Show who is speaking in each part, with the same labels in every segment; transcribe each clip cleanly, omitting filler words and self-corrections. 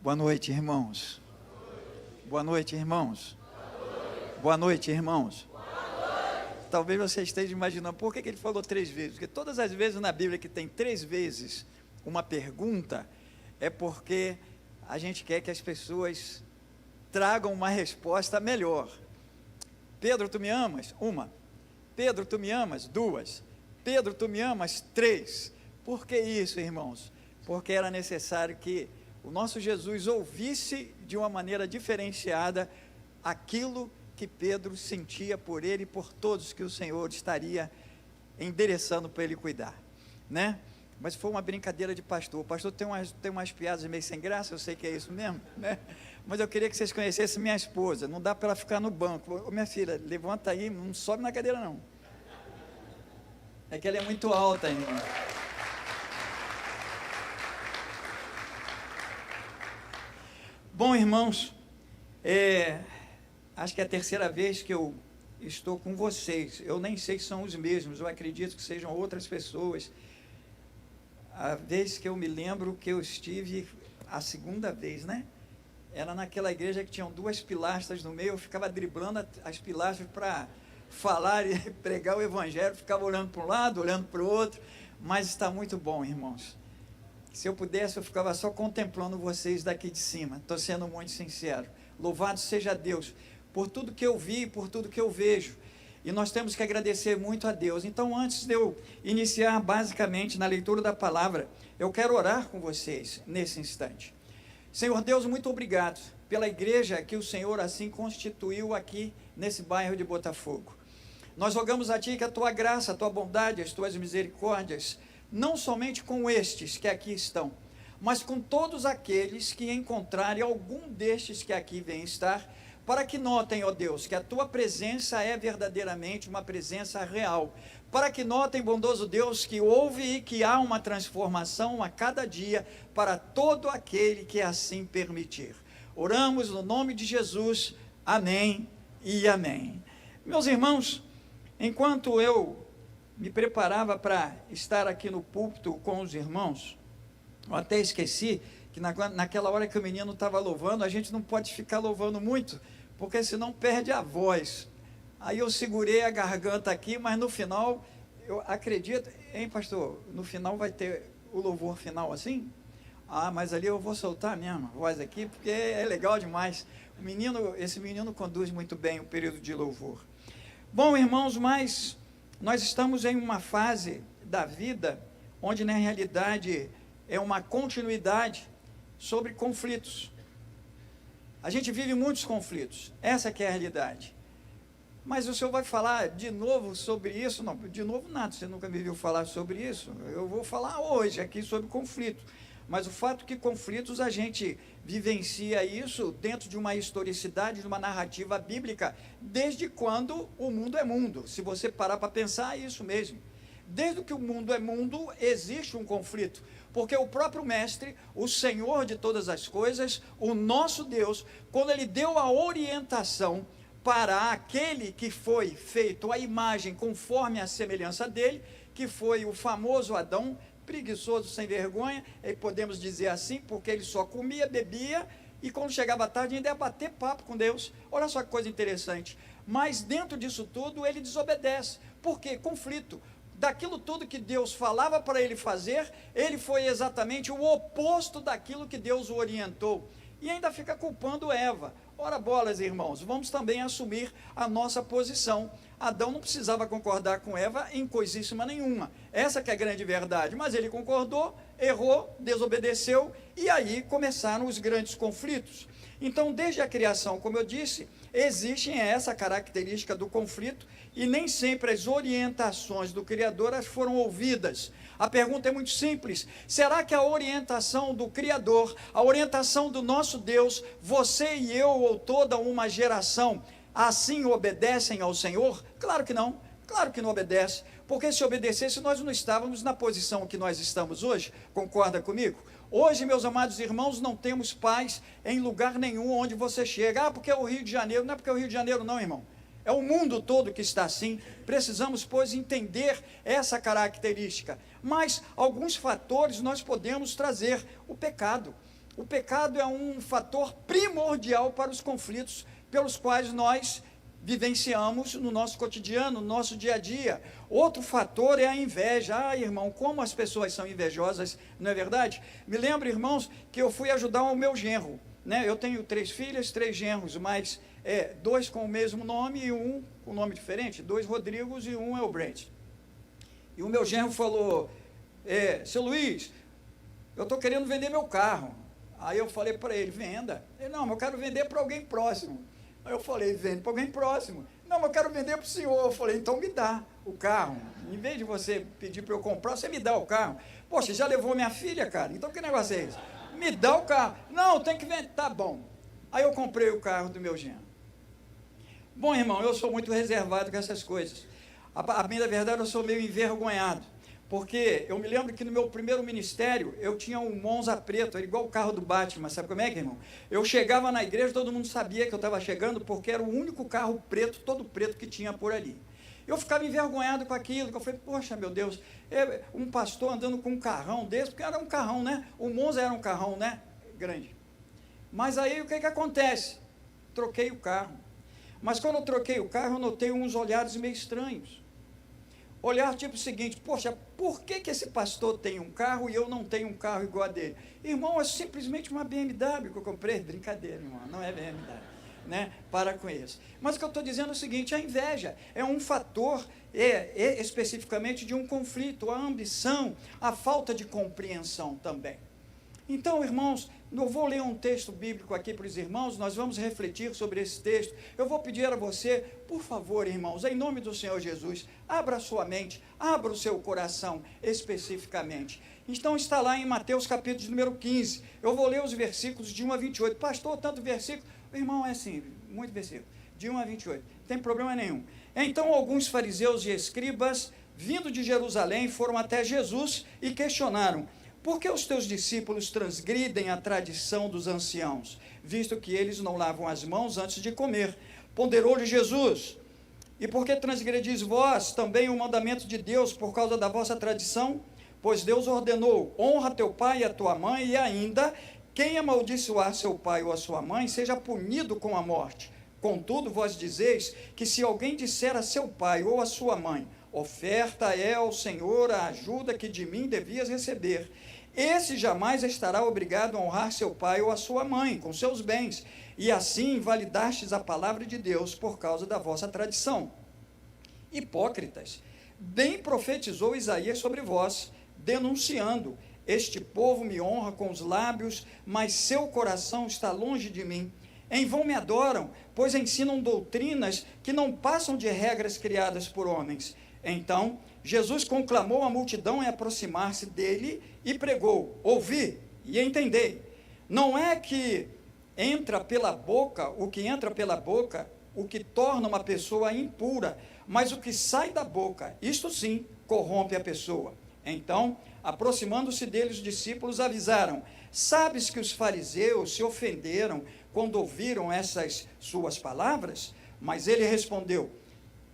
Speaker 1: Boa noite, irmãos. Boa noite, irmãos. Boa noite, irmãos. Talvez você esteja imaginando, por que ele falou 3 vezes? Porque todas as vezes na Bíblia que tem 3 vezes uma pergunta, é porque a gente quer que as pessoas tragam uma resposta melhor. Pedro, tu me amas? 1. Pedro, tu me amas? 2. Pedro, tu me amas? 3. Por que isso, irmãos? Porque era necessário que o nosso Jesus ouvisse de uma maneira diferenciada aquilo que Pedro sentia por ele e por todos que o Senhor estaria endereçando para ele cuidar, né? Mas foi uma brincadeira de pastor. O pastor tem umas piadas meio sem graça, eu sei que é isso mesmo, né? Mas eu queria que vocês conhecessem minha esposa. Não dá para ela ficar no banco. Ô, minha filha, levanta aí, não sobe na cadeira não. É que ela é muito alta, irmão. Bom, irmãos, acho que é a 3ª vez que eu estou com vocês. Eu nem sei se são os mesmos, eu acredito que sejam outras pessoas. A vez que eu me lembro que eu estive, a 2ª vez, né? Era naquela igreja que tinham 2 pilastras no meio, eu ficava driblando as pilastras para falar e pregar o evangelho, ficava olhando para um lado, olhando para o outro, mas está muito bom, irmãos. Se eu pudesse, eu ficava só contemplando vocês daqui de cima, estou sendo muito sincero. Louvado seja Deus por tudo que eu vi, por tudo que eu vejo, e nós temos que agradecer muito a Deus. Então, antes de eu iniciar basicamente na leitura da palavra, eu quero orar com vocês nesse instante. Senhor Deus, muito obrigado pela igreja que o Senhor assim constituiu aqui nesse bairro de Botafogo. Nós rogamos a Ti que a Tua graça, a Tua bondade, as Tuas misericórdias, não somente com estes que aqui estão, mas com todos aqueles que encontrarem algum destes que aqui vem estar, para que notem, ó Deus, que a Tua presença é verdadeiramente uma presença real, para que notem, bondoso Deus, que houve e que há uma transformação a cada dia para todo aquele que assim permitir. Oramos no nome de Jesus, amém e amém. Meus irmãos, enquanto eu me preparava para estar aqui no púlpito com os irmãos, eu até esqueci que naquela hora que o menino estava louvando, a gente não pode ficar louvando muito, porque senão perde a voz. Aí eu segurei a garganta aqui, mas no final, eu acredito, hein, pastor? No final vai ter o louvor final assim? Ah, mas ali eu vou soltar mesmo a voz aqui, porque é legal demais. Esse menino conduz muito bem o período de louvor. Bom, irmãos, mas nós estamos em uma fase da vida onde, na realidade, é uma continuidade sobre conflitos. A gente vive muitos conflitos, essa que é a realidade. Mas o senhor vai falar de novo sobre isso? Não, de novo nada, você nunca me viu falar sobre isso. Eu vou falar hoje aqui sobre conflito. Mas o fato que conflitos a gente vivencia isso dentro de uma historicidade, de uma narrativa bíblica, desde quando o mundo é mundo. Se você parar para pensar, é isso mesmo. Desde que o mundo é mundo, existe um conflito. Porque o próprio Mestre, o Senhor de todas as coisas, o nosso Deus, quando Ele deu a orientação para aquele que foi feito a imagem conforme a semelhança dele, que foi o famoso Adão, preguiçoso, sem vergonha, e podemos dizer assim, porque ele só comia, bebia, e quando chegava a tarde ainda ia bater papo com Deus. Olha só que coisa interessante. Mas dentro disso tudo ele desobedece. Por quê? Conflito. Daquilo tudo que Deus falava para ele fazer, ele foi exatamente o oposto daquilo que Deus o orientou. E ainda fica culpando Eva. Ora bolas, irmãos, vamos também assumir a nossa posição. Adão não precisava concordar com Eva em coisíssima nenhuma. Essa que é a grande verdade. Mas ele concordou, errou, desobedeceu, e aí começaram os grandes conflitos. Então, desde a criação, como eu disse, existe essa característica do conflito, e nem sempre as orientações do Criador foram ouvidas. A pergunta é muito simples: será que a orientação do Criador, a orientação do nosso Deus, você e eu ou toda uma geração, assim obedecem ao Senhor? Claro que não, claro que não obedece, porque se obedecesse nós não estávamos na posição que nós estamos hoje, concorda comigo? Hoje, meus amados irmãos, não temos paz em lugar nenhum onde você chega. Ah, porque é o Rio de Janeiro. Não é porque é o Rio de Janeiro não, irmão. É o mundo todo que está assim. Precisamos, pois, entender essa característica. Mas alguns fatores nós podemos trazer. O pecado. O pecado é um fator primordial para os conflitos pelos quais nós vivenciamos no nosso cotidiano, no nosso dia a dia. Outro fator é a inveja. Ah, irmão, como as pessoas são invejosas, não é verdade? Me lembro, irmãos, que eu fui ajudar o meu genro, né? Eu tenho 3 filhas, 3 genros, mas 2 com o mesmo nome e um com nome diferente, 2 Rodrigos e um é o Brent. E o meu genro falou, seu Luiz, eu estou querendo vender meu carro. Aí eu falei para ele, venda. Ele, não, mas eu quero vender para alguém próximo. Aí eu falei, vende para alguém próximo. Não, mas eu quero vender para o senhor. Eu falei, então me dá o carro. Em vez de você pedir para eu comprar, você me dá o carro. Poxa, já levou minha filha, cara? Então que negócio é esse? Me dá o carro. Não, tem que vender. Tá bom. Aí eu comprei o carro do meu genro. Bom, irmão, eu sou muito reservado com essas coisas. A bem da verdade, eu sou meio envergonhado. Porque eu me lembro que no meu primeiro ministério, eu tinha um Monza preto, era igual o carro do Batman, sabe como é que, irmão? Eu chegava na igreja, todo mundo sabia que eu estava chegando, porque era o único carro preto, todo preto que tinha por ali. Eu ficava envergonhado com aquilo, que eu falei, poxa, meu Deus, um pastor andando com um carrão desse, porque era um carrão, né? O Monza era um carrão, né? Grande. Mas aí, o que acontece? Troquei o carro. Mas quando eu troquei o carro, eu notei uns olhares meio estranhos. Olhar tipo o seguinte, poxa, por que esse pastor tem um carro e eu não tenho um carro igual a dele? Irmão, é simplesmente uma BMW que eu comprei. Brincadeira, irmão, não é BMW, né? Para com isso. Mas o que eu estou dizendo é o seguinte, a inveja é um fator especificamente de um conflito, a ambição, a falta de compreensão também. Então, irmãos, eu vou ler um texto bíblico aqui para os irmãos, nós vamos refletir sobre esse texto. Eu vou pedir a você, por favor, irmãos, em nome do Senhor Jesus, abra a sua mente, abra o seu coração especificamente. Então, está lá em Mateus capítulo número 15. Eu vou ler os versículos de 1 a 28. Pastor, tanto versículo? Irmão, é assim, muito versículo. De 1 a 28. Não tem problema nenhum. Então, alguns fariseus e escribas, vindo de Jerusalém, foram até Jesus e questionaram: por que os teus discípulos transgridem a tradição dos anciãos, visto que eles não lavam as mãos antes de comer? Ponderou-lhe Jesus: e por que transgredis vós também o mandamento de Deus por causa da vossa tradição? Pois Deus ordenou, honra teu pai e a tua mãe, e ainda, quem amaldiçoar seu pai ou a sua mãe, seja punido com a morte. Contudo, vós dizeis que se alguém disser a seu pai ou a sua mãe, oferta é ao Senhor a ajuda que de mim devias receber, esse jamais estará obrigado a honrar seu pai ou a sua mãe com seus bens, e assim invalidastes a palavra de Deus por causa da vossa tradição. Hipócritas, bem profetizou Isaías sobre vós, denunciando: este povo me honra com os lábios, mas seu coração está longe de mim. Em vão me adoram, pois ensinam doutrinas que não passam de regras criadas por homens. Então, Jesus conclamou a multidão em aproximar-se dele e pregou: ouvi e entendei. Não é que entra pela boca, o que entra pela boca, o que torna uma pessoa impura, mas o que sai da boca, isto sim, corrompe a pessoa. Então, aproximando-se dele, os discípulos avisaram: sabes que os fariseus se ofenderam quando ouviram essas suas palavras? Mas ele respondeu: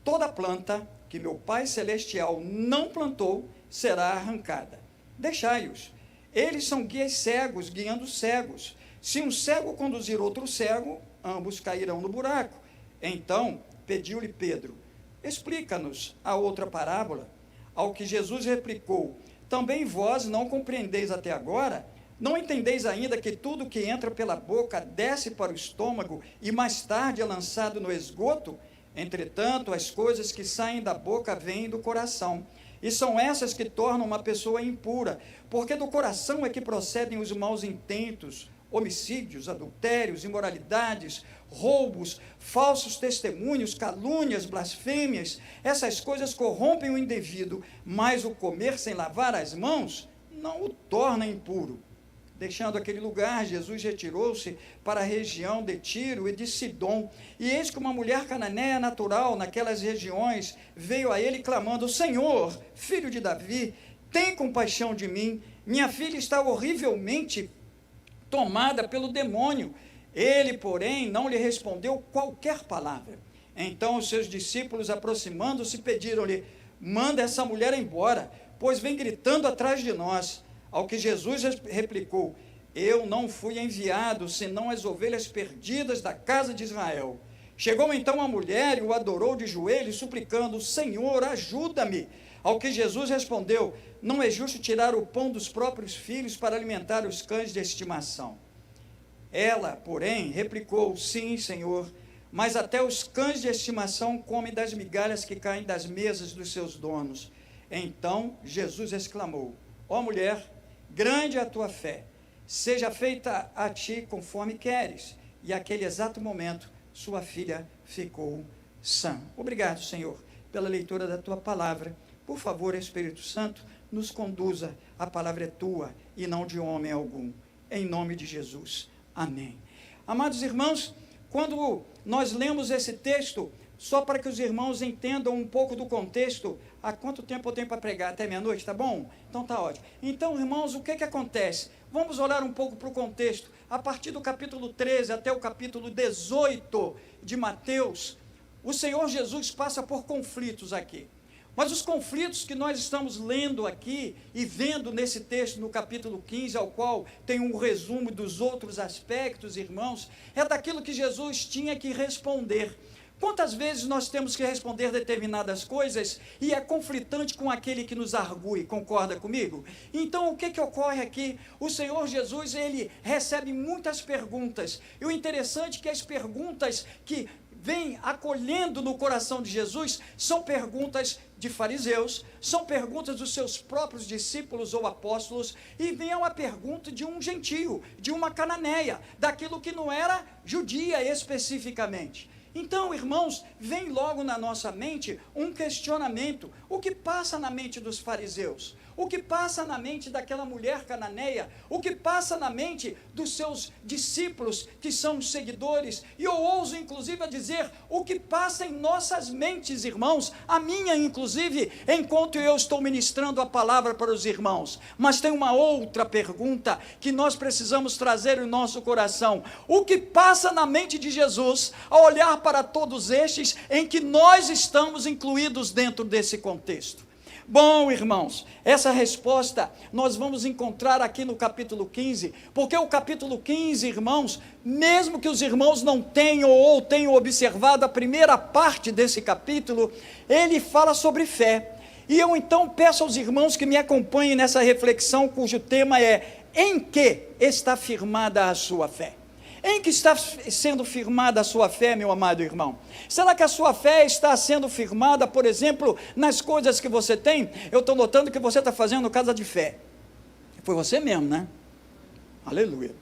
Speaker 1: toda planta que meu Pai Celestial não plantou será arrancada. Deixai-os. Eles são guias cegos, guiando cegos. Se um cego conduzir outro cego, ambos cairão no buraco. Então, pediu-lhe Pedro: explica-nos a outra parábola. Ao que Jesus replicou: também vós não compreendeis até agora? Não entendeis ainda que tudo que entra pela boca desce para o estômago e mais tarde é lançado no esgoto? Entretanto, as coisas que saem da boca vêm do coração, e são essas que tornam uma pessoa impura, porque do coração é que procedem os maus intentos, homicídios, adultérios, imoralidades, roubos, falsos testemunhos, calúnias, blasfêmias. Essas coisas corrompem o indivíduo, mas o comer sem lavar as mãos não o torna impuro. Deixando aquele lugar, Jesus retirou-se para a região de Tiro e de Sidom. E eis que uma mulher cananeia natural naquelas regiões veio a ele clamando: Senhor, filho de Davi, tem compaixão de mim. Minha filha está horrivelmente tomada pelo demônio. Ele, porém, não lhe respondeu qualquer palavra. Então os seus discípulos, aproximando-se, pediram-lhe: manda essa mulher embora, pois vem gritando atrás de nós. Ao que Jesus replicou: Eu não fui enviado, senão as ovelhas perdidas da casa de Israel. Chegou então a mulher e o adorou de joelhos, suplicando: Senhor, ajuda-me. Ao que Jesus respondeu: não é justo tirar o pão dos próprios filhos para alimentar os cães de estimação. Ela, porém, replicou: sim, Senhor, mas até os cães de estimação comem das migalhas que caem das mesas dos seus donos. Então Jesus exclamou: ó mulher, grande é a tua fé, seja feita a ti conforme queres. E naquele exato momento, sua filha ficou sã. Obrigado, Senhor, pela leitura da tua palavra. Por favor, Espírito Santo, nos conduza. A palavra é tua e não de homem algum. Em nome de Jesus. Amém. Amados irmãos, quando nós lemos esse texto, só para que os irmãos entendam um pouco do contexto, há quanto tempo eu tenho para pregar? Até meia-noite, tá bom? Então tá ótimo. Então, irmãos, o que acontece? Vamos olhar um pouco para o contexto. A partir do capítulo 13 até o capítulo 18 de Mateus, o Senhor Jesus passa por conflitos aqui. Mas os conflitos que nós estamos lendo aqui e vendo nesse texto no capítulo 15, ao qual tem um resumo dos outros aspectos, irmãos, é daquilo que Jesus tinha que responder. Quantas vezes nós temos que responder determinadas coisas e é conflitante com aquele que nos argue, concorda comigo? Então, o que ocorre aqui? O Senhor Jesus, ele recebe muitas perguntas. E o interessante é que as perguntas que vem acolhendo no coração de Jesus, são perguntas de fariseus, são perguntas dos seus próprios discípulos ou apóstolos, e vem uma pergunta de um gentio, de uma cananeia, daquilo que não era judia especificamente. Então, irmãos, vem logo na nossa mente um questionamento: o que passa na mente dos fariseus? O que passa na mente daquela mulher cananeia? O que passa na mente dos seus discípulos, que são os seguidores? E eu ouso, inclusive, a dizer, o que passa em nossas mentes, irmãos, a minha, inclusive, enquanto eu estou ministrando a palavra para os irmãos. Mas tem uma outra pergunta que nós precisamos trazer no nosso coração: o que passa na mente de Jesus ao olhar para todos estes em que nós estamos incluídos dentro desse contexto? Bom, irmãos, essa resposta nós vamos encontrar aqui no capítulo 15, porque o capítulo 15, irmãos, mesmo que os irmãos não tenham ou tenham observado a primeira parte desse capítulo, ele fala sobre fé. E eu então peço aos irmãos que me acompanhem nessa reflexão, cujo tema é: em que está firmada a sua fé? Em que está sendo firmada a sua fé, meu amado irmão? Será que a sua fé está sendo firmada, por exemplo, nas coisas que você tem? Eu estou notando que você está fazendo casa de fé. Foi você mesmo, né? Aleluia.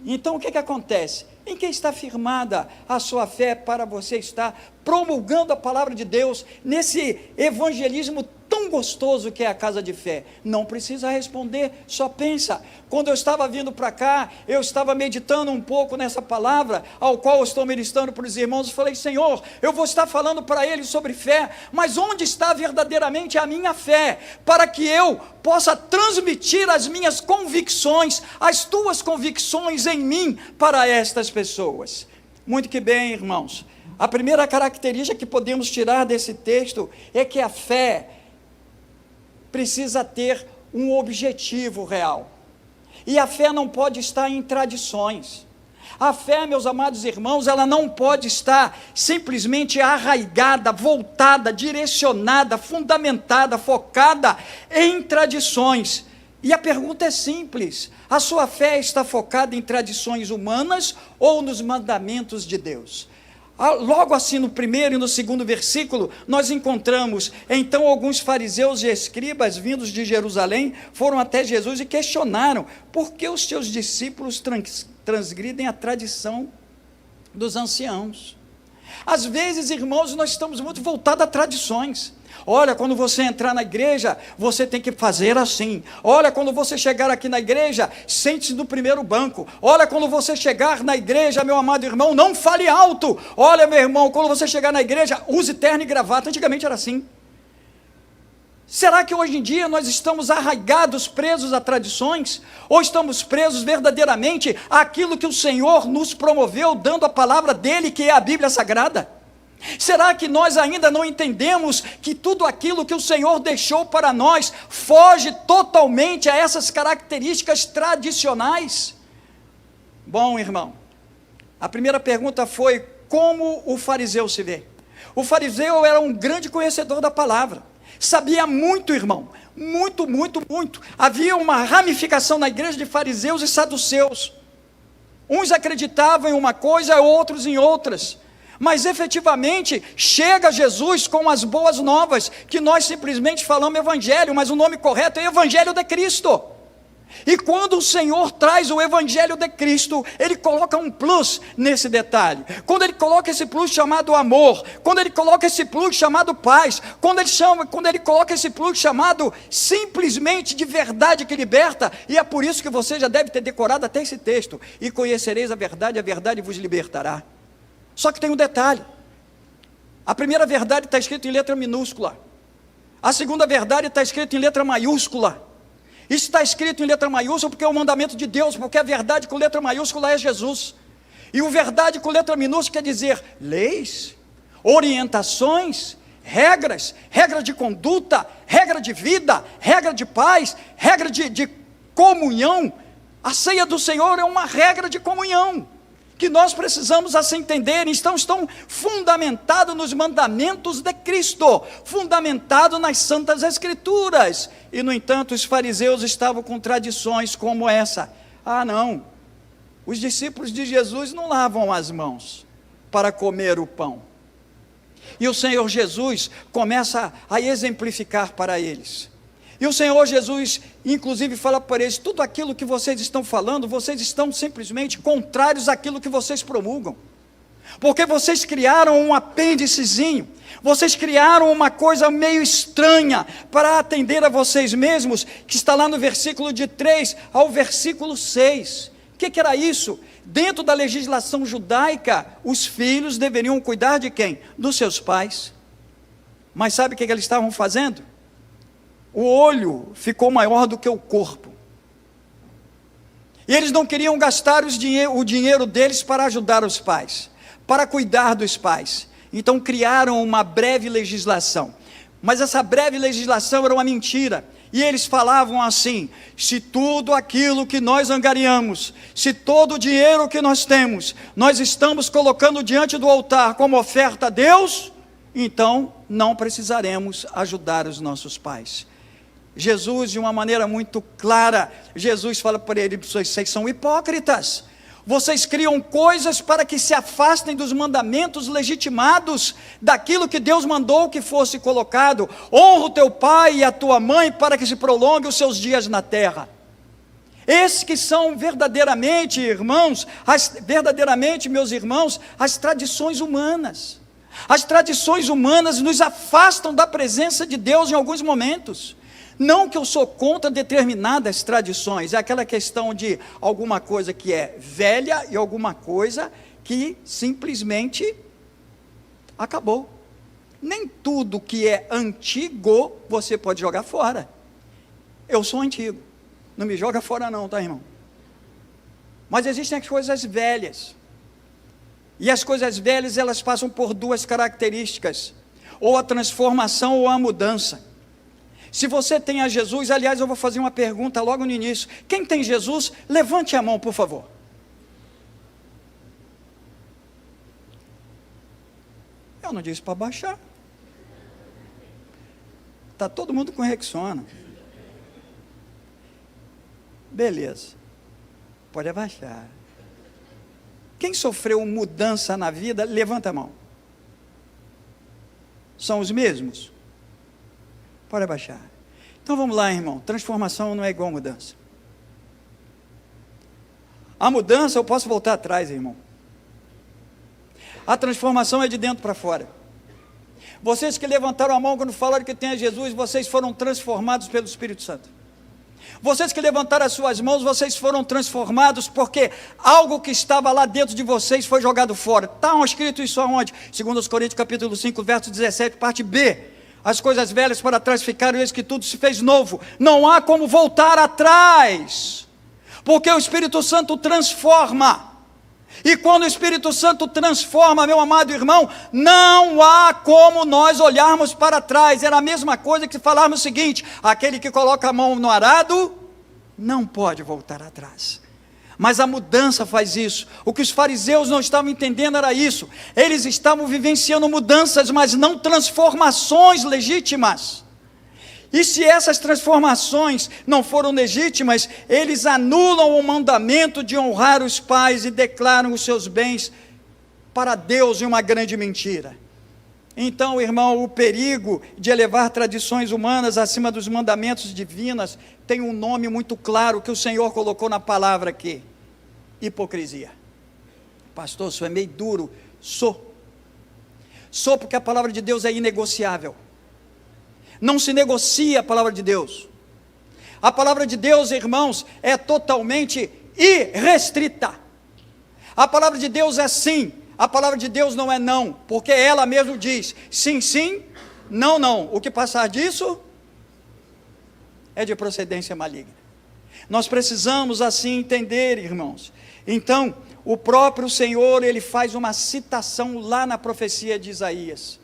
Speaker 1: Então, o que acontece? Em que está firmada a sua fé para você estar promulgando a palavra de Deus nesse evangelismo tão gostoso que é a casa de fé? Não precisa responder, só pensa. Quando eu estava vindo para cá, eu estava meditando um pouco nessa palavra, ao qual eu estou ministrando para os irmãos, e falei: Senhor, eu vou estar falando para eles sobre fé, mas onde está verdadeiramente a minha fé, para que eu possa transmitir as minhas convicções, as tuas convicções em mim, para estas pessoas? Muito que bem, irmãos. A primeira característica que podemos tirar desse texto é que a fé precisa ter um objetivo real. E a fé não pode estar em tradições. A fé, meus amados irmãos, ela não pode estar simplesmente arraigada, voltada, direcionada, fundamentada, focada em tradições. E a pergunta é simples: a sua fé está focada em tradições humanas ou nos mandamentos de Deus? Logo assim, no primeiro e no segundo versículo, nós encontramos: então alguns fariseus e escribas vindos de Jerusalém foram até Jesus e questionaram: por que os teus discípulos transgridem a tradição dos anciãos? Às vezes, irmãos, nós estamos muito voltados a tradições. Olha, quando você entrar na igreja, você tem que fazer assim. Olha, quando você chegar aqui na igreja, sente-se no primeiro banco. Olha, quando você chegar na igreja, meu amado irmão, não fale alto. Olha, meu irmão, quando você chegar na igreja, use terno e gravata. Antigamente era assim. Será que hoje em dia nós estamos arraigados, presos a tradições? Ou estamos presos verdadeiramente àquilo que o Senhor nos promoveu, dando a palavra dele, que é a Bíblia Sagrada? Será que nós ainda não entendemos que tudo aquilo que o Senhor deixou para nós foge totalmente a essas características tradicionais? Bom, irmão, a primeira pergunta foi: como o fariseu se vê? O fariseu era um grande conhecedor da palavra, sabia muito, irmão, muito, muito, muito. Havia uma ramificação na igreja de fariseus e saduceus. Uns acreditavam em uma coisa, outros em outras. Mas efetivamente chega Jesus com as boas novas, que nós simplesmente falamos evangelho, mas o nome correto é evangelho de Cristo. E quando o Senhor traz o evangelho de Cristo, Ele coloca um plus nesse detalhe. Quando Ele coloca esse plus chamado amor, quando Ele coloca esse plus chamado paz, quando Ele coloca esse plus chamado simplesmente de verdade que liberta, e é por isso que você já deve ter decorado até esse texto: e conhecereis a verdade vos libertará. Só que tem um detalhe: a primeira verdade está escrita em letra minúscula, a segunda verdade está escrita em letra maiúscula. Isso está escrito em letra maiúscula porque é o mandamento de Deus, porque a verdade com letra maiúscula é Jesus, e o verdade com letra minúscula quer dizer leis, orientações, regras de conduta, regra de vida, regra de paz, regra de comunhão. A ceia do Senhor é uma regra de comunhão, que nós precisamos assim entender. Estão fundamentados nos mandamentos de Cristo, fundamentado nas Santas Escrituras. E no entanto os fariseus estavam com tradições como essa: não, os discípulos de Jesus não lavam as mãos para comer o pão. E o Senhor Jesus começa a exemplificar para eles. E o Senhor Jesus, inclusive, fala para eles: tudo aquilo que vocês estão falando, vocês estão simplesmente contrários àquilo que vocês promulgam, porque vocês criaram um apêndicezinho, vocês criaram uma coisa meio estranha para atender a vocês mesmos, que está lá no versículo de 3 ao versículo 6. O que era isso? Dentro da legislação judaica, os filhos deveriam cuidar de quem? Dos seus pais. Mas sabe o que eles estavam fazendo? O olho ficou maior do que o corpo, e eles não queriam gastar o dinheiro deles para ajudar os pais, para cuidar dos pais. Então criaram uma breve legislação, mas essa breve legislação era uma mentira, e eles falavam assim: se tudo aquilo que nós angariamos, se todo o dinheiro que nós temos, nós estamos colocando diante do altar como oferta a Deus, então não precisaremos ajudar os nossos pais. Jesus, de uma maneira muito clara, Jesus fala para ele: vocês são hipócritas, vocês criam coisas para que se afastem dos mandamentos legitimados, daquilo que Deus mandou que fosse colocado. Honra o teu pai e a tua mãe para que se prolongue os seus dias na terra. Esses que são verdadeiramente, irmãos, meus irmãos, as tradições humanas. As tradições humanas nos afastam da presença de Deus em alguns momentos. Não que eu sou contra determinadas tradições, é aquela questão de alguma coisa que é velha e alguma coisa que simplesmente acabou. Nem tudo que é antigo você pode jogar fora. Eu sou antigo, não me joga fora não, tá, irmão? Mas existem as coisas velhas, e as coisas velhas, elas passam por duas características: ou a transformação ou a mudança. Se você tem a Jesus, aliás, eu vou fazer uma pergunta logo no início: quem tem Jesus, levante a mão, por favor. Eu não disse para baixar. Está todo mundo com Rexona. Beleza, pode abaixar. Quem sofreu mudança na vida, levanta a mão. São os mesmos? Pode abaixar. Então vamos lá, irmão. Transformação não é igual a mudança. A mudança eu posso voltar atrás, irmão. A transformação é de dentro para fora. Vocês que levantaram a mão quando falaram que tem a Jesus, vocês foram transformados pelo Espírito Santo. Vocês que levantaram as suas mãos, vocês foram transformados porque algo que estava lá dentro de vocês foi jogado fora. Está escrito isso aonde? 2 Coríntios capítulo 5, verso 17, parte B. As coisas velhas para trás ficaram, eis que tudo se fez novo. Não há como voltar atrás, porque o Espírito Santo transforma. E quando o Espírito Santo transforma, meu amado irmão, não há como nós olharmos para trás. Era a mesma coisa que falarmos o seguinte: aquele que coloca a mão no arado, não pode voltar atrás. Mas a mudança faz isso. O que os fariseus não estavam entendendo era isso. Eles estavam vivenciando mudanças, mas não transformações legítimas. E se essas transformações não foram legítimas, eles anulam o mandamento de honrar os pais e declaram os seus bens para Deus em uma grande mentira. Então, irmão, o perigo de elevar tradições humanas acima dos mandamentos divinos tem um nome muito claro que o Senhor colocou na palavra aqui: hipocrisia. Pastor, isso é meio duro. Sou porque a palavra de Deus é inegociável. Não se negocia a palavra de Deus. A palavra de Deus, irmãos, é totalmente irrestrita. A palavra de Deus é sim, a palavra de Deus não é não, porque ela mesmo diz sim, sim, não, não. O que passar disso é de procedência maligna. Nós precisamos assim entender, irmãos. Então, o próprio Senhor, ele faz uma citação lá na profecia de Isaías.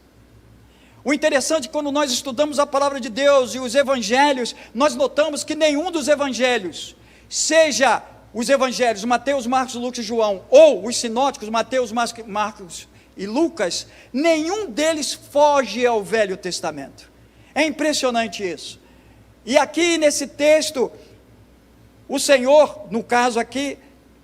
Speaker 1: O interessante, quando nós estudamos a palavra de Deus e os evangelhos, nós notamos que nenhum dos evangelhos, seja os evangelhos Mateus, Marcos, Lucas e João, ou os sinóticos Mateus, Marcos e Lucas, nenhum deles foge ao Velho Testamento. É impressionante isso. E aqui nesse texto, o Senhor, no caso aqui,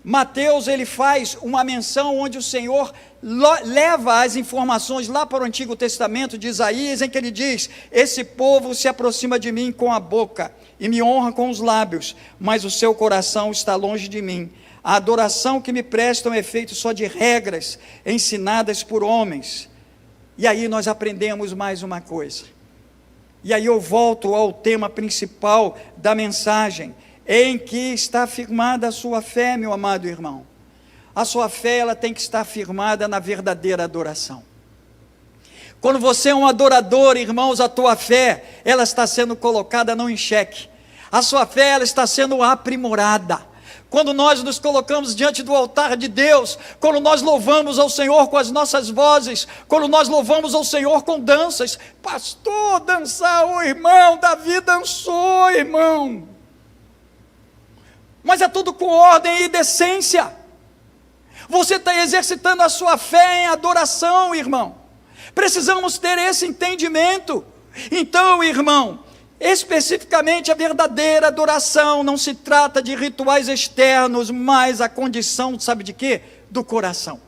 Speaker 1: Mateus, ele faz uma menção onde o Senhor leva as informações lá para o Antigo Testamento de Isaías, em que ele diz: esse povo se aproxima de mim com a boca e me honra com os lábios, mas o seu coração está longe de mim. A adoração que me prestam é feita só de regras ensinadas por homens. E aí nós aprendemos mais uma coisa. E aí eu volto ao tema principal da mensagem: em que está firmada a sua fé, meu amado irmão? A sua fé, ela tem que estar firmada na verdadeira adoração. Quando você é um adorador, irmãos, a tua fé, ela está sendo colocada não em xeque. A sua fé, ela está sendo aprimorada. Quando nós nos colocamos diante do altar de Deus, quando nós louvamos ao Senhor com as nossas vozes, quando nós louvamos ao Senhor com danças, pastor, dançar, o irmão, Davi dançou, irmão. Mas é tudo com ordem e decência. Você está exercitando a sua fé em adoração, irmão. Precisamos ter esse entendimento. Então, irmão, especificamente a verdadeira adoração não se trata de rituais externos, mas a condição, sabe de quê? Do coração.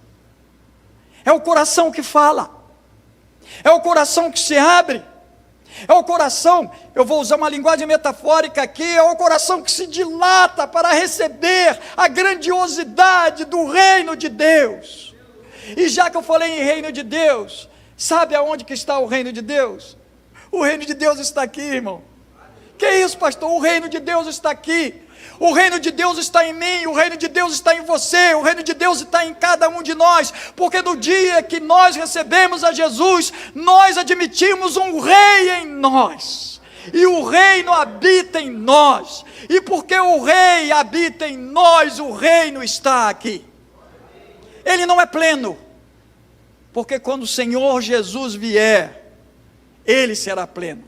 Speaker 1: É o coração que fala. É o coração que se abre. É o coração, eu vou usar uma linguagem metafórica aqui, é o coração que se dilata para receber a grandiosidade do reino de Deus. E já que eu falei em reino de Deus, sabe aonde que está o reino de Deus? O reino de Deus está aqui, irmão. Que isso, pastor? O reino de Deus está aqui. O reino de Deus está em mim, o reino de Deus está em você, o reino de Deus está em cada um de nós, porque no dia que nós recebemos a Jesus, nós admitimos um rei em nós, e o reino habita em nós, e porque o rei habita em nós, o reino está aqui. Ele não é pleno, porque quando o Senhor Jesus vier, ele será pleno.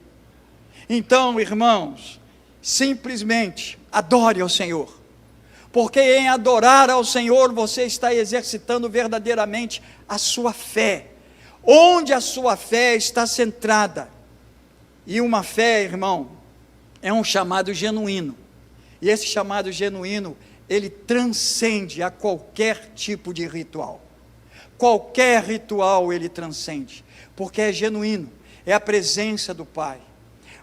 Speaker 1: Então, irmãos, simplesmente adore ao Senhor, porque em adorar ao Senhor você está exercitando verdadeiramente a sua fé, onde a sua fé está centrada. E uma fé, irmão, é um chamado genuíno, e esse chamado genuíno, ele transcende a qualquer tipo de ritual. Qualquer ritual ele transcende, porque é genuíno, é a presença do Pai.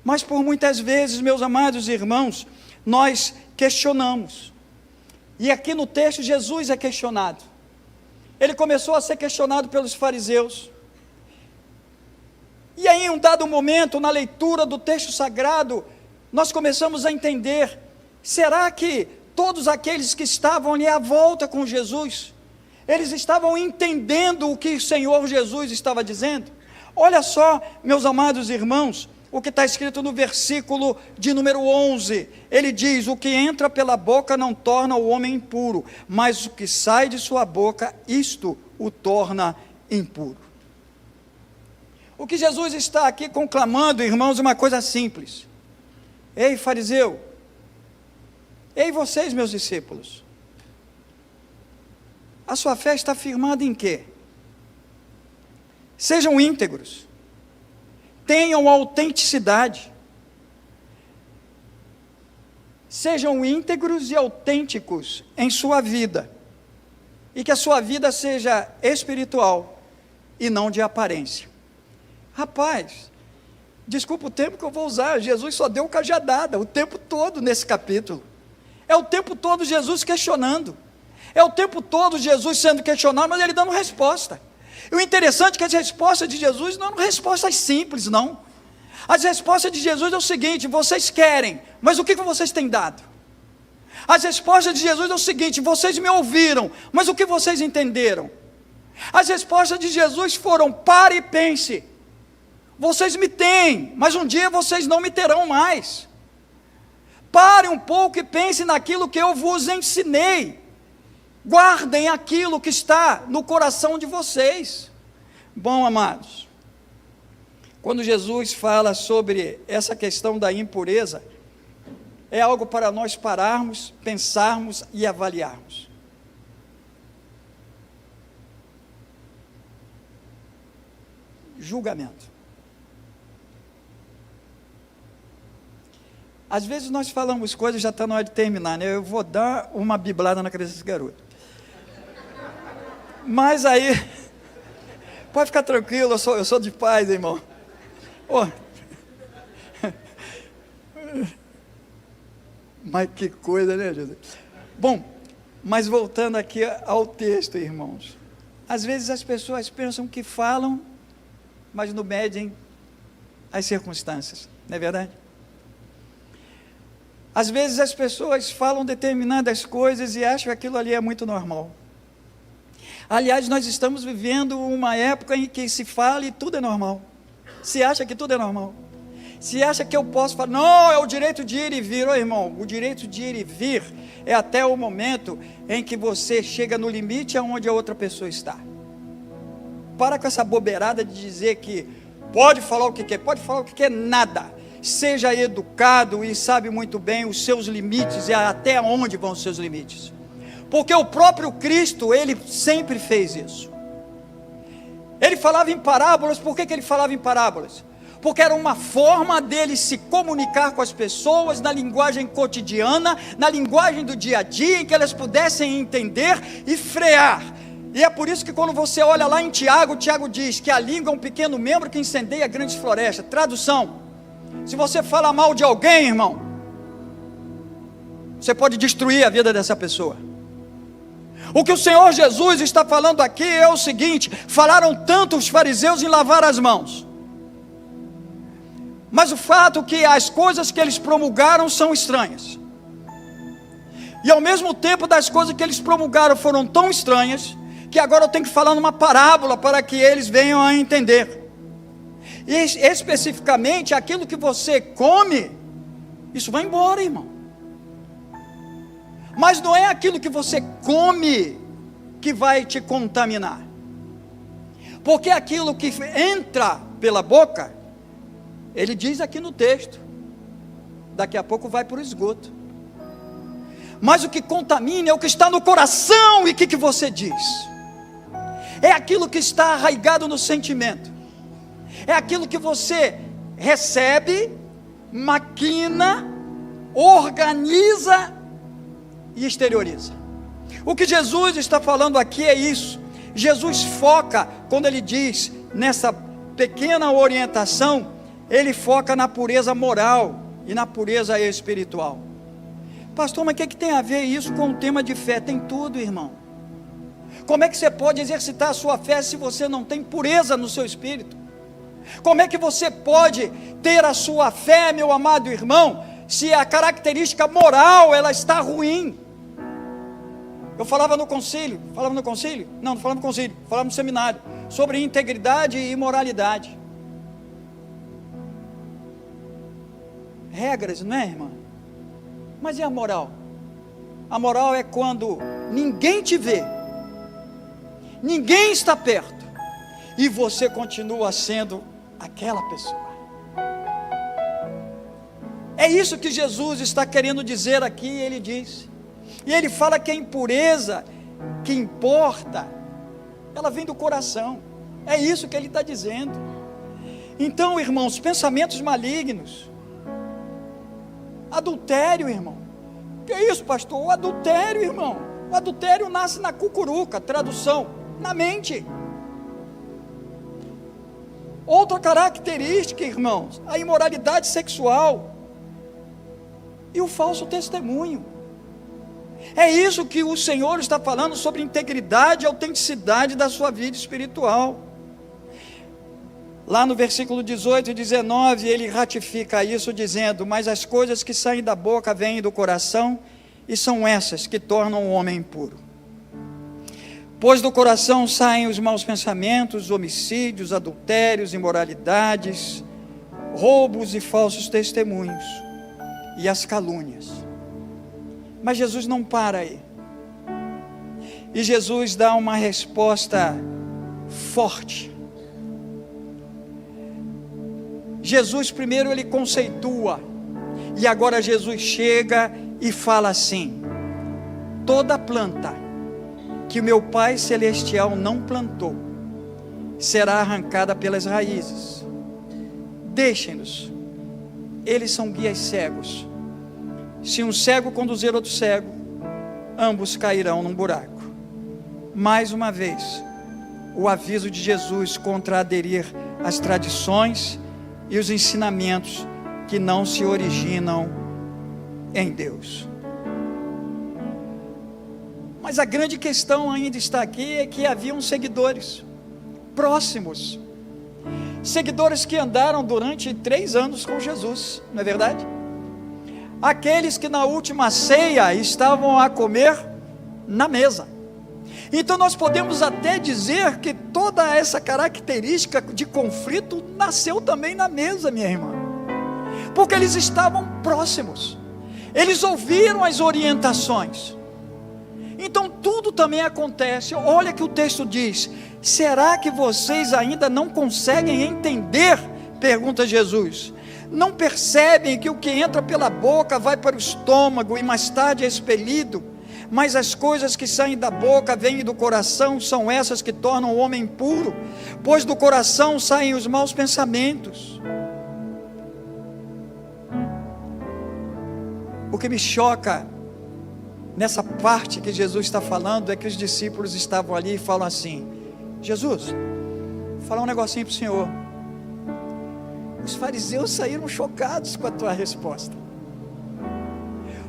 Speaker 1: Mas por muitas vezes, meus amados irmãos, nós questionamos, e aqui no texto Jesus é questionado. Ele começou a ser questionado pelos fariseus, e aí em um dado momento, na leitura do texto sagrado, nós começamos a entender, será que todos aqueles que estavam ali à volta com Jesus, eles estavam entendendo o que o Senhor Jesus estava dizendo? Olha só, meus amados irmãos, o que está escrito no versículo de número 11, ele diz: o que entra pela boca não torna o homem impuro, mas o que sai de sua boca, isto o torna impuro. O que Jesus está aqui conclamando, irmãos, é uma coisa simples. Ei, fariseu, ei, vocês, meus discípulos, a sua fé está firmada em quê? Sejam íntegros, tenham autenticidade, sejam íntegros e autênticos em sua vida, e que a sua vida seja espiritual e não de aparência. Rapaz, desculpa o tempo que eu vou usar, Jesus só deu cajadada o tempo todo nesse capítulo, é o tempo todo Jesus questionando, é o tempo todo Jesus sendo questionado, mas ele dando resposta. E o interessante é que as respostas de Jesus não eram respostas simples, não. As respostas de Jesus é o seguinte: vocês querem, mas o que vocês têm dado? As respostas de Jesus é o seguinte: vocês me ouviram, mas o que vocês entenderam? As respostas de Jesus foram: pare e pense, vocês me têm, mas um dia vocês não me terão mais. Pare um pouco e pense naquilo que eu vos ensinei. Guardem aquilo que está no coração de vocês. Bom, amados, quando Jesus fala sobre essa questão da impureza, é algo para nós pararmos, pensarmos e avaliarmos. Julgamento. Às vezes nós falamos coisas, já está na hora de terminar, né? Eu vou dar uma biblada na cabeça desse garoto. Mas aí, pode ficar tranquilo, eu sou de paz, irmão. Oh. Mas que coisa, né, Jesus? Bom, mas voltando aqui ao texto, irmãos. Às vezes as pessoas pensam que falam, mas não medem as circunstâncias, não é verdade? Às vezes as pessoas falam determinadas coisas e acham que aquilo ali é muito normal. Aliás, nós estamos vivendo uma época em que se fala e tudo é normal. Se acha que tudo é normal. Se acha que eu posso falar, não, é o direito de ir e vir. Ô irmão, o direito de ir e vir é até o momento em que você chega no limite aonde a outra pessoa está. Para com essa bobeirada de dizer que pode falar o que quer, pode falar o que quer, nada. Seja educado e sabe muito bem os seus limites e até onde vão os seus limites. Porque o próprio Cristo, ele sempre fez isso. Ele falava em parábolas. Por que ele falava em parábolas? Porque era uma forma dele se comunicar com as pessoas na linguagem cotidiana, na linguagem do dia a dia, em que elas pudessem entender e frear. E é por isso que quando você olha lá em Tiago, Tiago diz que a língua é um pequeno membro que incendeia grandes florestas. Tradução: se você fala mal de alguém, irmão, você pode destruir a vida dessa pessoa. O que o Senhor Jesus está falando aqui é o seguinte: falaram tanto os fariseus em lavar as mãos, mas o fato é que as coisas que eles promulgaram são estranhas, e ao mesmo tempo das coisas que eles promulgaram foram tão estranhas, que agora eu tenho que falar numa parábola para que eles venham a entender. E especificamente aquilo que você come, isso vai embora, irmão. Mas não é aquilo que você come que vai te contaminar, porque aquilo que entra pela boca, ele diz aqui no texto, daqui a pouco vai para o esgoto. Mas o que contamina é o que está no coração. E o que você diz? É aquilo que está arraigado no sentimento, é aquilo que você recebe, maquina, organiza e exterioriza. O que Jesus está falando aqui é isso. Jesus foca, quando ele diz nessa pequena orientação, ele foca na pureza moral e na pureza espiritual. Pastor, mas o que tem a ver isso com o tema de fé? Tem tudo, irmão. Como é que você pode exercitar a sua fé se você não tem pureza no seu espírito? Como é que você pode ter a sua fé, meu amado irmão, se a característica moral ela está ruim? Eu falava no concílio? Não falava no concílio, falava no seminário, sobre integridade e imoralidade. regras, não é, irmã? Mas e a moral? A moral é quando ninguém te vê, ninguém está perto, e você continua sendo aquela pessoa. É isso que Jesus está querendo dizer aqui, ele diz. E ele fala que a impureza que importa, ela vem do coração. É isso que ele está dizendo. Então, irmãos, pensamentos malignos, adultério, irmão. Que é isso, pastor? O adultério, irmão. O adultério nasce na cucuruca, tradução, na mente. Outra característica, irmãos, a imoralidade sexual e o falso testemunho. É isso que o Senhor está falando sobre integridade e autenticidade da sua vida espiritual. Lá no versículo 18 e 19, ele ratifica isso dizendo: mas as coisas que saem da boca vêm do coração, e são essas que tornam o homem impuro. Pois do coração saem os maus pensamentos, homicídios, adultérios, imoralidades, roubos e falsos testemunhos, e as calúnias. Mas Jesus não para aí. E Jesus dá uma resposta forte. Jesus primeiro ele conceitua, e agora Jesus chega e fala assim: toda planta que o meu Pai Celestial não plantou, será arrancada pelas raízes. Deixem-nos, eles são guias cegos. Se um cego conduzir outro cego, ambos cairão num buraco. Mais uma vez, o aviso de Jesus contra aderir às tradições e os ensinamentos que não se originam em Deus. Mas a grande questão ainda está aqui, é que haviam seguidores próximos, seguidores que andaram durante 3 anos com Jesus, não é verdade? Aqueles que na última ceia estavam a comer na mesa. Então nós podemos até dizer que toda essa característica de conflito nasceu também na mesa, minha irmã, porque eles estavam próximos, eles ouviram as orientações. Então tudo também acontece. Olha que o texto diz: será que vocês ainda não conseguem entender? Pergunta Jesus. Não percebem que o que entra pela boca vai para o estômago e mais tarde é expelido? Mas as coisas que saem da boca vêm do coração, são essas que tornam o homem impuro, pois do coração saem os maus pensamentos. O que me choca nessa parte que Jesus está falando é que os discípulos estavam ali e falam assim: Jesus, vou falar um negocinho para o Senhor. Os fariseus saíram chocados com a tua resposta.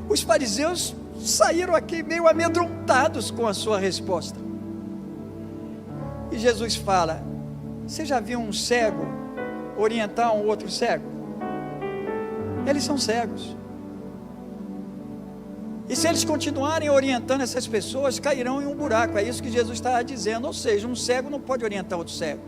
Speaker 1: Os fariseus saíram aqui meio amedrontados com a sua resposta. E Jesus fala: você já viu um cego orientar um outro cego? Eles são cegos. E se eles continuarem orientando essas pessoas, cairão em um buraco. É isso que Jesus está dizendo. Ou seja, um cego não pode orientar outro cego.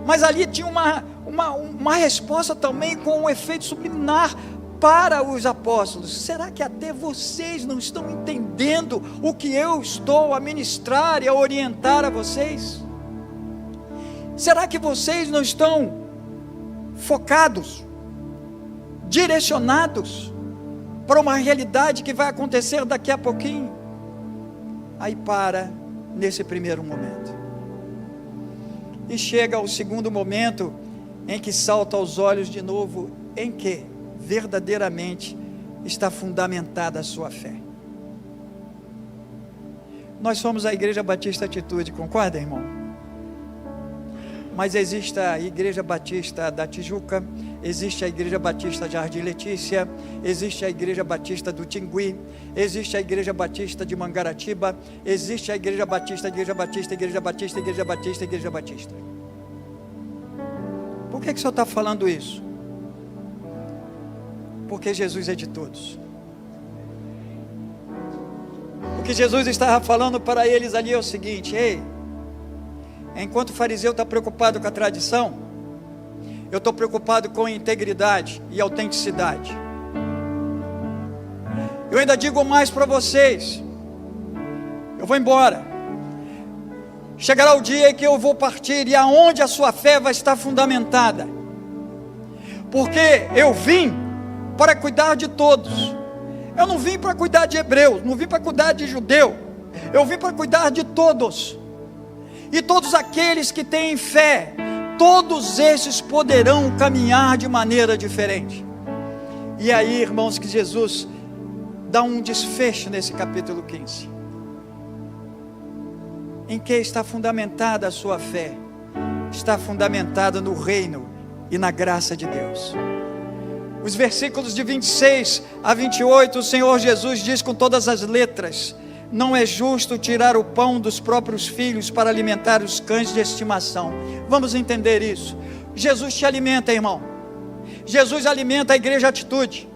Speaker 1: Mas ali tinha uma resposta também com um efeito subliminar para os apóstolos. Será que até vocês não estão entendendo o que eu estou a ministrar e a orientar a vocês? Será que vocês não estão focados, direcionados para uma realidade que vai acontecer daqui a pouquinho? Aí para nesse primeiro momento. E chega ao segundo momento, em que salta aos olhos de novo, em que verdadeiramente está fundamentada a sua fé. Nós somos a Igreja Batista Atitude, concorda, irmão? Mas existe a Igreja Batista da Tijuca, existe a Igreja Batista de Jardim Letícia, existe a Igreja Batista do Tingui, existe a Igreja Batista de Mangaratiba, existe a Igreja Batista, Igreja Batista, Igreja Batista, Igreja Batista, Igreja Batista. Por que o senhor está falando isso? Porque Jesus é de todos. O que Jesus estava falando para eles ali é o seguinte: ei, enquanto o fariseu está preocupado com a tradição, Eu estou preocupado com integridade e autenticidade. Eu ainda digo mais para vocês. Eu vou embora. Chegará o dia em que eu vou partir, e aonde a sua fé vai estar fundamentada? Porque eu vim para cuidar de todos. Eu não vim para cuidar de hebreu, não vim para cuidar de judeu. Eu vim para cuidar de todos. E todos aqueles que têm fé, todos esses poderão caminhar de maneira diferente. E aí, irmãos, que Jesus dá um desfecho nesse capítulo 15. Em que está fundamentada a sua fé? Está fundamentada no reino e na graça de Deus. Os versículos de 26 a 28, o Senhor Jesus diz com todas as letras: não é justo tirar o pão dos próprios filhos para alimentar os cães de estimação. Vamos entender isso. Jesus te alimenta, irmão. Jesus alimenta a igreja Atitude.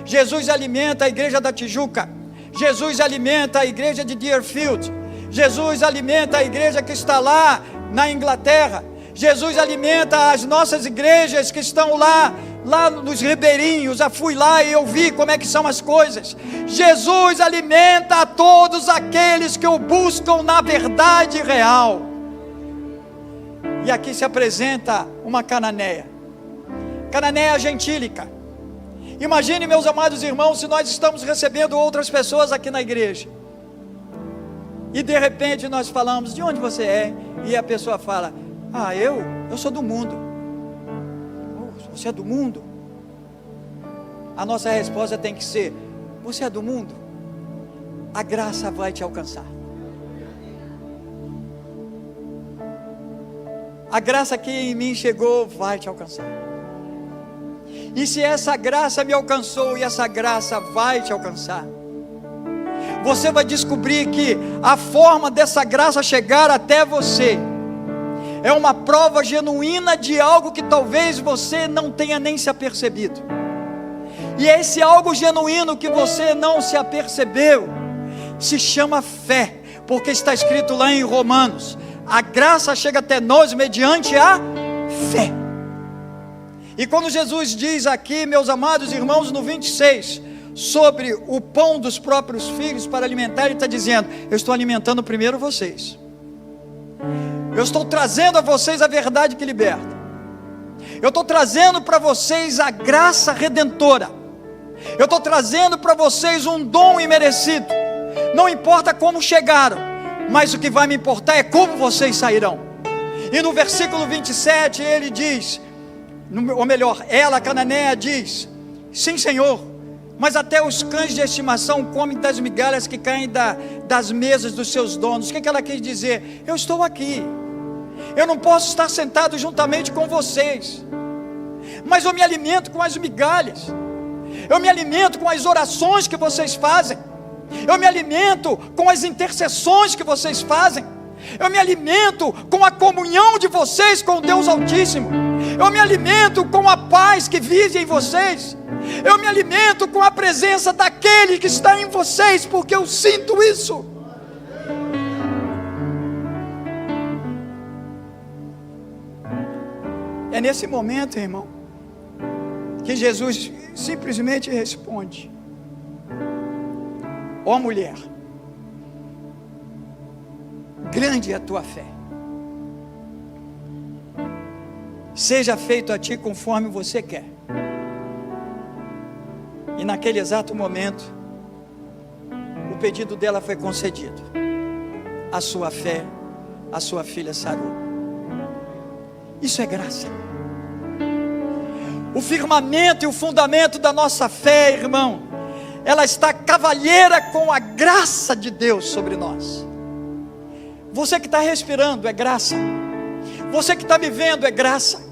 Speaker 1: Jesus alimenta a igreja da Tijuca. Jesus alimenta a igreja de Deerfield. Jesus alimenta a igreja que está lá na Inglaterra. Jesus alimenta as nossas igrejas que estão lá nos ribeirinhos. Já fui lá e eu vi como é que são as coisas. Jesus alimenta a todos aqueles que o buscam na verdade real. E aqui se apresenta uma cananeia, cananeia gentílica. Imagine, meus amados irmãos, se nós estamos recebendo outras pessoas aqui na igreja, e de repente nós falamos: de onde você é? E a pessoa fala: ah, eu sou do mundo. Oh, você é do mundo? A nossa resposta tem que ser: você é do mundo? A graça vai te alcançar. A graça que em mim chegou vai te alcançar. E se essa graça me alcançou e essa graça vai te alcançar, você vai descobrir que a forma dessa graça chegar até você é uma prova genuína de algo que talvez você não tenha nem se apercebido. E esse algo genuíno que você não se apercebeu se chama fé, porque está escrito lá em Romanos: a graça chega até nós mediante a fé. E quando Jesus diz aqui, meus amados irmãos, no 26, sobre o pão dos próprios filhos para alimentar, ele está dizendo: eu estou alimentando primeiro vocês. Eu estou trazendo a vocês a verdade que liberta. Eu estou trazendo para vocês a graça redentora. Eu estou trazendo para vocês um dom imerecido. Não importa como chegaram, mas o que vai me importar é como vocês sairão. E no versículo 27 ele diz, ou melhor, ela, a cananeia, diz: sim, Senhor, mas até os cães de estimação comem das migalhas que caem das mesas dos seus donos. O que ela quis dizer? Eu estou aqui, eu não posso estar sentado juntamente com vocês, mas eu me alimento com as migalhas, eu me alimento com as orações que vocês fazem, eu me alimento com as intercessões que vocês fazem, eu me alimento com a comunhão de vocês com o Deus Altíssimo, eu me alimento com a paz que vive em vocês, eu me alimento com a presença daquele que está em vocês, porque eu sinto isso. É nesse momento, irmão, que Jesus simplesmente responde: ó mulher, grande é a tua fé, seja feito a ti conforme você quer. E naquele exato momento, o pedido dela foi concedido. A sua fé, a sua filha sarou. Isso é graça. O firmamento e o fundamento da nossa fé, irmão, ela está cavalheira com a graça de Deus sobre nós. Você que está respirando é graça. Você que está me vendo é graça.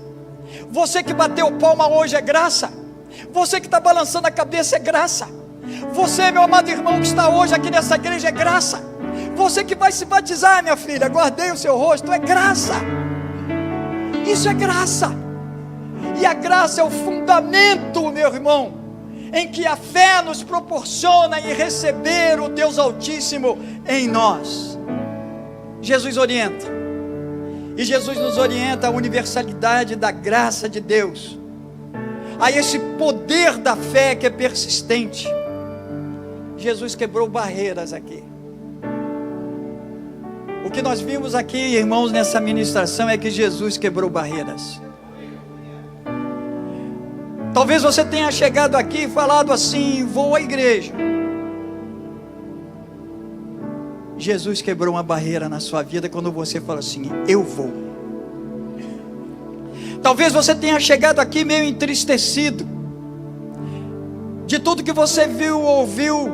Speaker 1: Você que bateu palma hoje é graça. Você que está balançando a cabeça é graça. Você, meu amado irmão, que está hoje aqui nessa igreja é graça. Você que vai se batizar, minha filha, guardei o seu rosto, é graça. Isso é graça. E a graça é o fundamento, meu irmão, em que a fé nos proporciona em receber o Deus Altíssimo em nós. Jesus orienta: E Jesus nos orienta à universalidade da graça de Deus, a esse poder da fé que é persistente. Jesus quebrou barreiras aqui. O que nós vimos aqui, irmãos, nessa ministração é que Jesus quebrou barreiras. Talvez você tenha chegado aqui e falado assim: vou à igreja. Jesus quebrou uma barreira na sua vida quando você fala assim: eu vou. Talvez você tenha chegado aqui meio entristecido. De tudo que você viu, ouviu,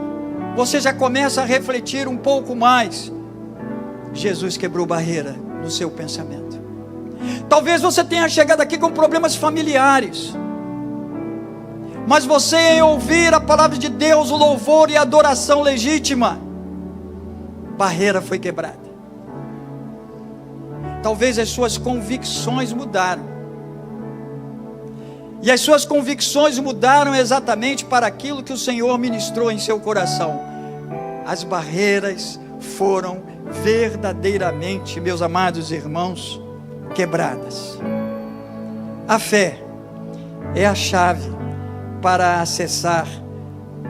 Speaker 1: você já começa a refletir um pouco mais. Jesus quebrou barreira no seu pensamento. Talvez você tenha chegado aqui com problemas familiares, mas você, em ouvir a palavra de Deus, o louvor e a adoração legítima, barreira foi quebrada. Talvez as suas convicções mudaram, e as suas convicções mudaram exatamente para aquilo que o Senhor ministrou em seu coração. As barreiras foram verdadeiramente, meus amados irmãos, quebradas. A fé é a chave para acessar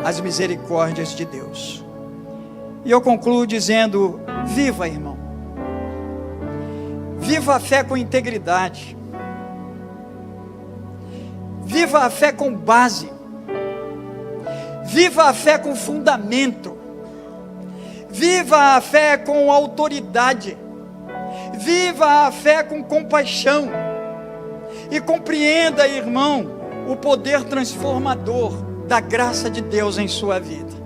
Speaker 1: as misericórdias de Deus. E eu concluo dizendo: viva, irmão, viva a fé com integridade, viva a fé com base, viva a fé com fundamento, viva a fé com autoridade, viva a fé com compaixão, e compreenda, irmão, o poder transformador da graça de Deus em sua vida.